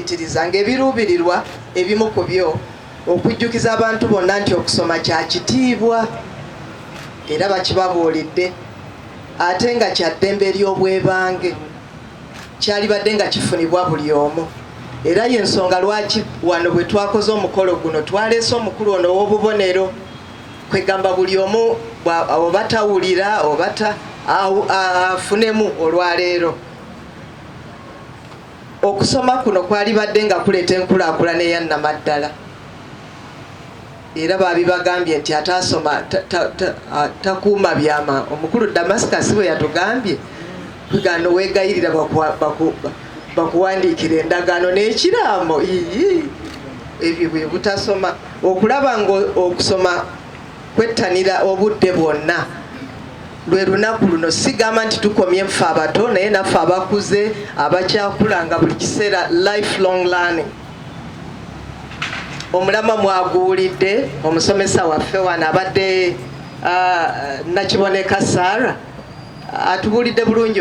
okuyitiriza ng'ebiruubirirwa ebimu ku byo okujjukiza abantu bonna nti okusoma kya kitiibwa era bakibabuulidde, ate nga kya ddembe ery'obwebange, kyalibadde nga kifunibwa buli omu. Era y'ensonga lwaki wano bwe twakoze omukolo guno twaleese omukulu ono ow'obubonero, kwegamba buli omu oba tawulira oba afunemu olwaleero. Okusoma kuno kwalibadde nga kuleeta enkulaakulana eyannamaddala, era babibagambye nti ataasoma takuuma byama. Omukulu Damascus bwe yatugambye tugano weegayirira bakuwandiikira endagaano n'ekiraamo, ebyo bwe butasoma. Okulaba nga okusoma kwettanira obudde bwonna, lwe lunaku luno sigamba nti tukomye ffe abato, naye naffe abakuze abakyakula nga buli kiseera lifelong learning. Omulama mwaguwulidde, omusomesa waffe wano abadde Nakiboneka Sarah atubuulidde bulungi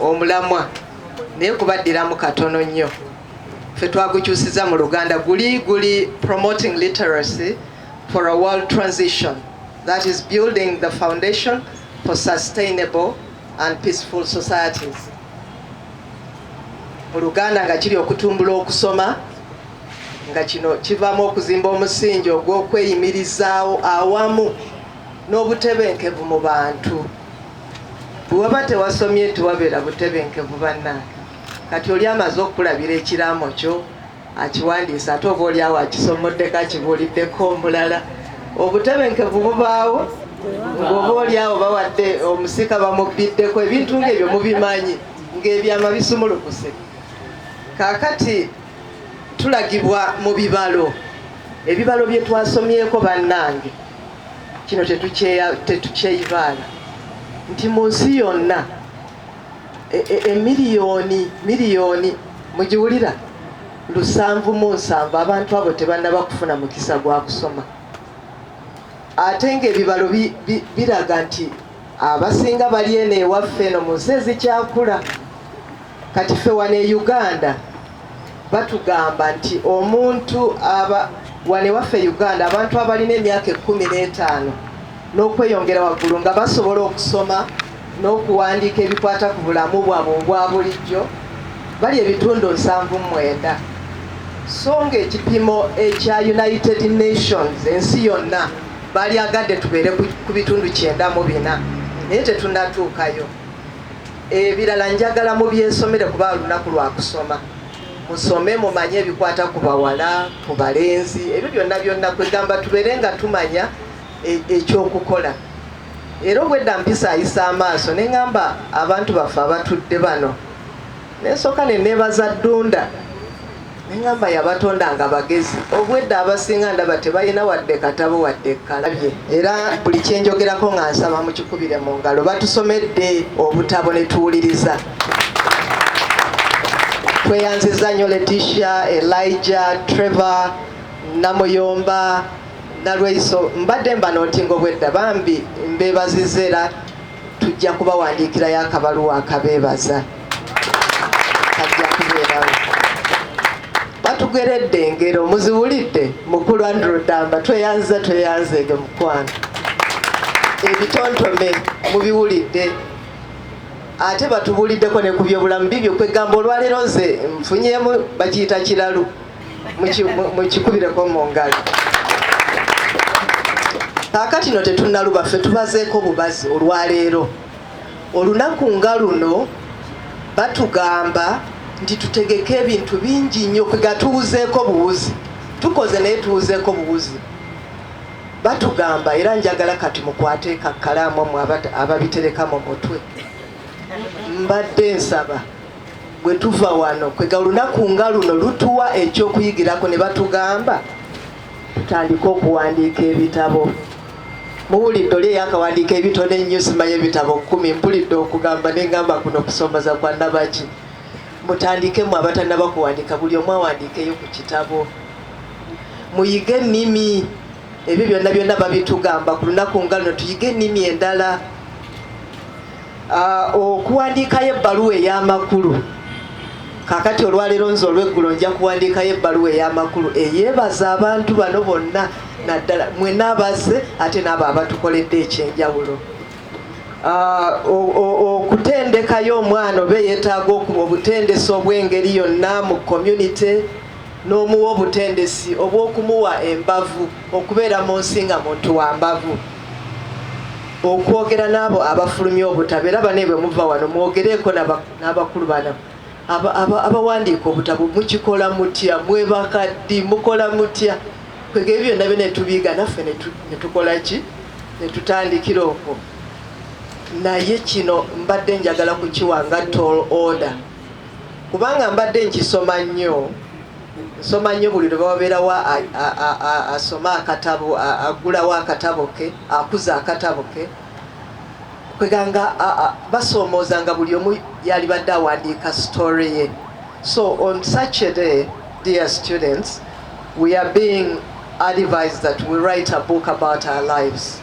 omulamwa, naye kubaddiramu katono nnyo. Ffe twagukyusiza mu Luganda, guli promoting literacy for a world transition, that is building the foundation for sustainable and peaceful societies. Mu Luganda nga kiri okutumbula okusoma, nga kino kivaamu okuzimba omusingi ogw'okweyimirizaawo awamu n'obutebenkevu mu bantu. Bwe waba tewasomye tewabeera butebenkevu bannange. Kati oli amaze okukulabira ekiraamo kyo akiwandiisa, ate oba oli awo akisomoddeko akibuuliddeko omulala, obutebenkevu bubaawo ng'oba oli awo bawadde omusika bamubbiddeko, ebintu ng'ebyo mubimanyi ng'ebyama bisumulukuse. Kaakati tulagibwa mu bibalo, ebibalo bye twasomyeko bannange, kino tetukyeyibaala nti mu nsi yonna miliyoni mugiwulira 707 abantu abo tebannaba kufuna mukisa gwa kusoma. Ate ng'ebibalo biraga nti abasinga bali eno ewaffe eno mu nsi ezikyakula. Kati ffe wano e Uganda batugamba nti omuntu wane waffe Uganda abantu abalina emyaka 15 n'okweyongera waggulu nga basobola okusoma n'okuwandiika ebikwata ku bulamu bwabwe obwa bulijjo bali ebitundu 79. So ng'ekipimo ekya United Nations ensi yonna bali agadde tubeere ku bitundu 94, naye tetunnatuukayo. Ebirala njagala mubyesomere kuba lunaku lwa kusoma. Musome mumanye ebikwata ku bawala, ku balenzi, ebyo byonna kwegamba tubeere nga tumanya ekyokukola. Era obwedda mpisa ayisa amaaso ne ngamba abantu baffe abatudde bano, nensooka ne neebaza Ddunda ne ngamba yabatonda nga bagezi. Obwedda abasinga ndaba tebalina wadde katabo wadde kalabye. Era buli kyenjogerako nga nsaba mukikubire mu ngalo. Batusomedde obutabo ne tuwuliriza. Tweyanziza nnyo Letitia, Elijah, Trevor, Namuyomba, Nalweiso. Mbadde mbanootinga obwedda bambi mbeebaziza era tujja kubawandiikirayo akabaluwa akabeebaza. Kajja kubeerawo. Batugeredde engero muziwulidde mukulu Andrew Damba, tweyanza ege mukwano. Ebitontome mubiwulidde. Ate batubuuliddeko ne ku byobulamu bibyo kwegamba olwaleero nze nfunyemu bakiyita kiralu mukikubireko mu ngalo. Kaakati no tetunnaluba ffe tubazeeko bubazi olwaleero. Olunaku nga luno batugamba nti tutegeke ebintu bingi nnyo kwega tuwuzeeko buwuzi. Tukoze naye tuwuzeeko buwuzi. Batugamba era njagala kati mukwateeko akkalaamu mmwe ababitereka mu mutwe. Mbadde nsaba bwe tuva wano kwega olunaku nga luno lutuwa ekyokuyigirako ne batugamba tutandike okuwandiika ebitabo. Muwulidde oli eyakawandiika ebitono ennyo simanyi ebitabo 10 mpulidde okugamba ne ngamba kuno kusomoza kwa Nabaki. Mutandikemu abatannaba kuwandiika buli omu awandiikeyo ku kitabo. Muyige ennimi, ebyo byonna babitugamba ku lunaku nga luno tuyige ennimi endala. Okuwandiikayo ebbaluwa ey'amakulu kakati olwaleero nze olweggulo nja kuwandiikayo ebbaluwa ey'amakulu eyeebaza abantu bano bonna naddala mwenna abaze ate n'abo abatukoledde ekyenjawulo. Okutendekayo omwana oba yeetaaga okuba obutendesi obw'engeri yonna mu community n'omuwa obutendesi obw'okumuwa embavu okubeera mu nsi nga muntu wa mbavu, okwogera n'abo abafulumya obutabo era bane bwe muva wano mwogereeko n'abakulu bano abawandiika obutabo mukikola mutya, mwebakaddi mukola mutya, kwega ebyo byonna bye netubiiga naffe netukola ki netutandikira okwo. Naye kino mbadde njagala kukiwa nga tall order kubanga mbadde nkisoma nnyo, nsoma nnyo buli lwe babeerawo asoma akatabo, agulawo akatabo ke, akuza akatabo ke, kweganga basoomooza nga buli omu yali badde awandiika story ye. So on such a day, dear students, we are being advised that we write a book about our lives.